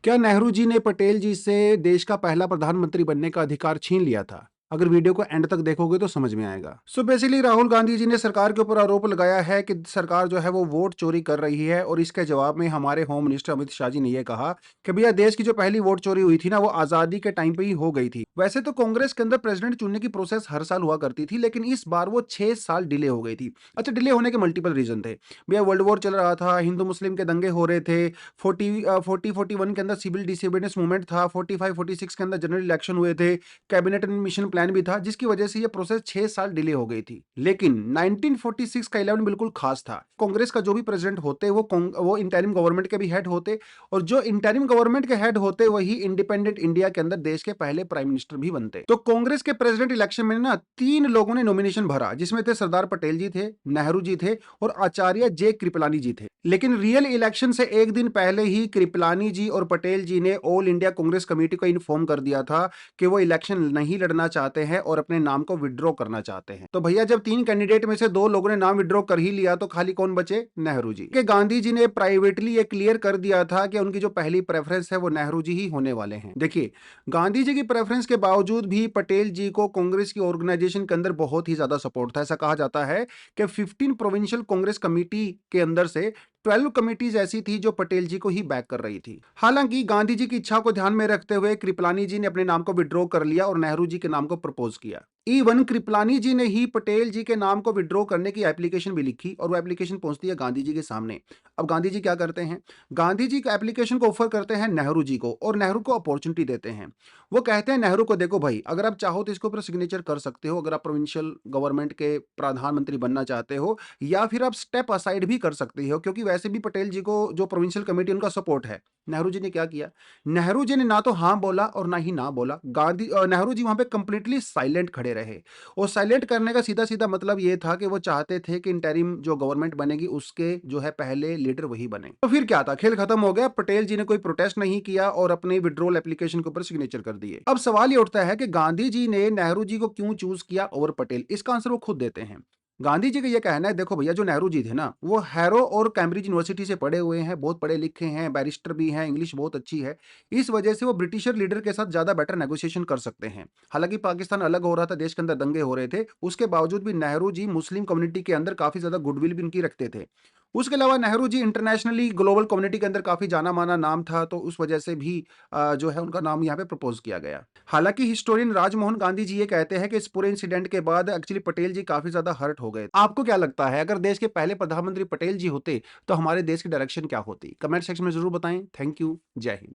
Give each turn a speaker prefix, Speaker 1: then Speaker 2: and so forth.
Speaker 1: क्या नेहरू जी ने पटेल जी से देश का पहला प्रधानमंत्री बनने का अधिकार छीन लिया था? अगर वीडियो को एंड तक देखोगे तो समझ में आएगा। सो बेसिकली राहुल गांधी जी ने सरकार के ऊपर आरोप लगाया है कि सरकार जो है वो वोट चोरी कर रही है, और इसके जवाब में हमारे होम मिनिस्टर अमित शाह जी ने यह कहा कि भैया देश की जो पहली वोट चोरी हुई थी ना, वो आजादी के टाइम पे ही हो गई थी। वैसे तो कांग्रेस के अंदर प्रेसिडेंट चुनने की प्रोसेस हर साल हुआ करती थी, लेकिन इस बार वो 6 साल डिले हो गई थी। अच्छा, डिले होने के मल्टीपल रीजन थे भैया। वर्ल्ड वॉर चल रहा था, हिंदू मुस्लिम के दंगे हो रहे थे, 41 के अंदर सिविल डिसोबीडियंस मूवमेंट था, 45-46 के अंदर जनरल इलेक्शन हुए थे, कैबिनेट एंड मिशन प्लान भी था, जिसकी वजह से ये प्रोसेस 6 साल डिले हो गई थी। लेकिन 1946 का इलेवन बिल्कुल खास था। कांग्रेस का जो भी प्रेसिडेंट होते वो इंटरिम गवर्नमेंट के भी हेड होते, और जो इंटरिम गवर्नमेंट के हेड होते वही इंडिपेंडेंट इंडिया के अंदर देश के पहले प्राइम मिनिस्टर भी बनते। तो कांग्रेस के प्रेसिडेंट इलेक्शन में ना 3 लोगों ने नॉमिनेशन भरा, जिसमें थे सरदार पटेल जी थे, नेहरू जी थे, और आचार्य जे कृपलानी जी थे। लेकिन रियल इलेक्शन से एक दिन पहले ही कृपलानी जी और पटेल जी ने ऑल इंडिया कांग्रेस कमेटी को इन्फॉर्म कर दिया था कि वो इलेक्शन नहीं लड़ना चाहते हैं और अपने नाम को विड्रॉ करना चाहते हैं। तो भैया जब 3 कैंडिडेट में से 2 लोगों ने नाम विड्रॉ कर ही लिया, तो खाली कौन बचे? नेहरू जी। कि गांधी जी ने प्राइवेटली ये क्लियर कर दिया था कि उनकी जो पहली प्रेफरेंस है वो नेहरू जी ही होने वाले हैं। देखिए, गांधी जी की प्रेफरेंस के बावजूद भी पटेल जी को कांग्रेस की ऑर्गेनाइजेशन के अंदर बहुत ही ज्यादा सपोर्ट था। ऐसा कहा जाता है कि 15 प्रोविंशियल कांग्रेस कमेटी के अंदर से 12 कमिटीज ऐसी थी जो पटेल जी को ही बैक कर रही थी। हालांकि गांधी जी की इच्छा को ध्यान में रखते हुए कृपलानी जी ने अपने नाम को विड्रॉ कर लिया और नेहरू जी के नाम को प्रपोज किया। इवन कृपलानी जी ने ही पटेल जी के नाम को विड्रॉ करने की एप्लीकेशन भी लिखी, और वो एप्लीकेशन पहुंचती है गांधी जी के सामने। अब गांधी जी क्या करते हैं? गांधी जी का एप्लीकेशन को ऑफर करते हैं नेहरू जी को, और नेहरू को अपॉर्चुनिटी देते हैं। वो कहते हैं नेहरू को, देखो भाई, अगर आप चाहो तो इसके ऊपर सिग्नेचर कर सकते हो, अगर आप प्रोविंशियल गवर्नमेंट के प्रधानमंत्री बनना चाहते हो, या फिर आप स्टेप असाइड भी कर सकते हो, क्योंकि वैसे भी पटेल जी को जो प्रोविंशियल कमेटी उनका सपोर्ट है। नेहरू जी ने क्या किया? नेहरू जी ने ना तो हाँ बोला और ना ही ना बोला। नेहरू जी वहां पे कंप्लीटली साइलेंट खड़े रहे, और साइलेंट करने का सीधा सीधा मतलब ये था कि वो चाहते थे कि इंटरिम जो गवर्नमेंट बनेगी उसके जो है पहले लीडर वही बने। तो फिर क्या था? खेल खत्म हो गया। पटेल जी ने कोई प्रोटेस्ट नहीं किया और अपने विड्रॉल एप्लीकेशन के ऊपर सिग्नेचर कर दिए। अब सवाल ये उठता है कि गांधी जी ने नेहरू जी को क्यों चूज किया ओवर पटेल? इसका आंसर वो खुद देते हैं। गांधी जी का ये कहना है, देखो भैया, जो नेहरू जी थे ना, वो हैरो और कैम्ब्रिज यूनिवर्सिटी से पढ़े हुए हैं, बहुत पढ़े लिखे हैं, बैरिस्टर भी हैं, इंग्लिश बहुत अच्छी है। इस वजह से वो ब्रिटिशर लीडर के साथ ज्यादा बेटर नेगोशिएशन कर सकते हैं। हालांकि पाकिस्तान अलग हो रहा था, देश के अंदर दंगे हो रहे थे, उसके बावजूद भी नेहरू जी मुस्लिम कम्युनिटी के अंदर काफी ज्यादा गुडविल भी उनकी रखते थे। उसके अलावा Nehru ji internationally global community के अंदर काफी जाना माना नाम था, तो उस वजह से भी जो है उनका नाम यहाँ पे प्रपोज किया गया। हालांकि हिस्टोरियन राजमोहन गांधी जी ये कहते हैं कि इस पूरे इंसिडेंट के बाद एक्चुअली पटेल जी काफी ज्यादा हर्ट हो गए। आपको क्या लगता है, अगर देश के पहले प्रधानमंत्री पटेल जी होते तो हमारे देश की डायरेक्शन क्या होती? कमेंट सेक्शन में जरूर बताएं। Thank you. जय हिंद।